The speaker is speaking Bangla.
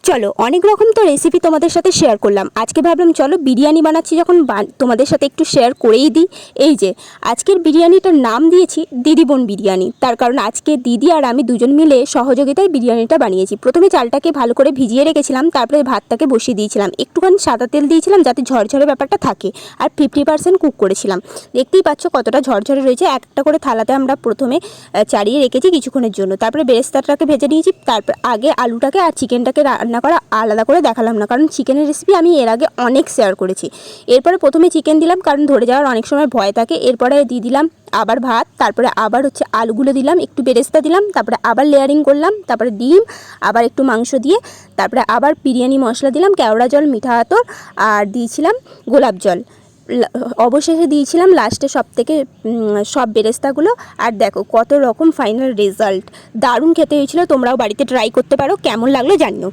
চলো অনেক রকম তো রেসিপি তোমাদের সাথে শেয়ার করলাম। আজকে ভাবলাম চলো বিরিয়ানি বানাচ্ছি যখন তোমাদের সাথে একটু শেয়ার করেই দিই। এই যে আজকের বিরিয়ানিটার নাম দিয়েছি দিদি বোন বিরিয়ানি। তার কারণ আজকে দিদি আর আমি দুজন মিলে সহযোগিতায় বিরিয়ানিটা বানিয়েছি। প্রথমে চালটাকে ভালো করে ভিজিয়ে রেখেছিলাম, তারপরে ভাতটাকে বসিয়ে দিয়েছিলাম, একটুখানি সাদা তেল দিয়েছিলাম যাতে ঝরঝরে ব্যাপারটা থাকে, আর 50% কুক করেছিলাম। দেখতেই পাচ্ছ কতটা ঝরঝরে রয়েছে। একটা করে থালাতে আমরা প্রথমে চাড়িয়ে রেখেছি কিছুক্ষণের জন্য। তারপরে বেরেস্তাটাকে ভেজে নিয়েছি। তারপর আগে আলুটাকে আর চিকেনটাকে রান্না করা আলাদা করে দেখালাম না, কারণ চিকেনের রেসিপি আমি এর আগে অনেক শেয়ার করেছি। এরপরে প্রথমে চিকেন দিলাম, কারণ ধরে যাওয়ার অনেক সময় ভয় থাকে। এরপরে দিয়ে দিলাম আবার ভাত, তারপরে আবার আলুগুলো দিলাম, একটু বেরেস্তা দিলাম, তারপরে আবার লেয়ারিং করলাম, তারপরে ডিম, আবার একটু মাংস দিয়ে, তারপরে আবার বিরিয়ানি মশলা দিলাম, কেওড়া জল, মিঠা আতর, আর দিয়েছিলাম গোলাপ জল। অবশেষে দিয়েছিলাম লাস্টে সব বেরেস্তাগুলো। আর দেখো কত রকম ফাইনাল রেজাল্ট, দারুণ খেতে হয়েছিল। তোমরাও বাড়িতে ট্রাই করতে পারো, কেমন লাগলো জানিও।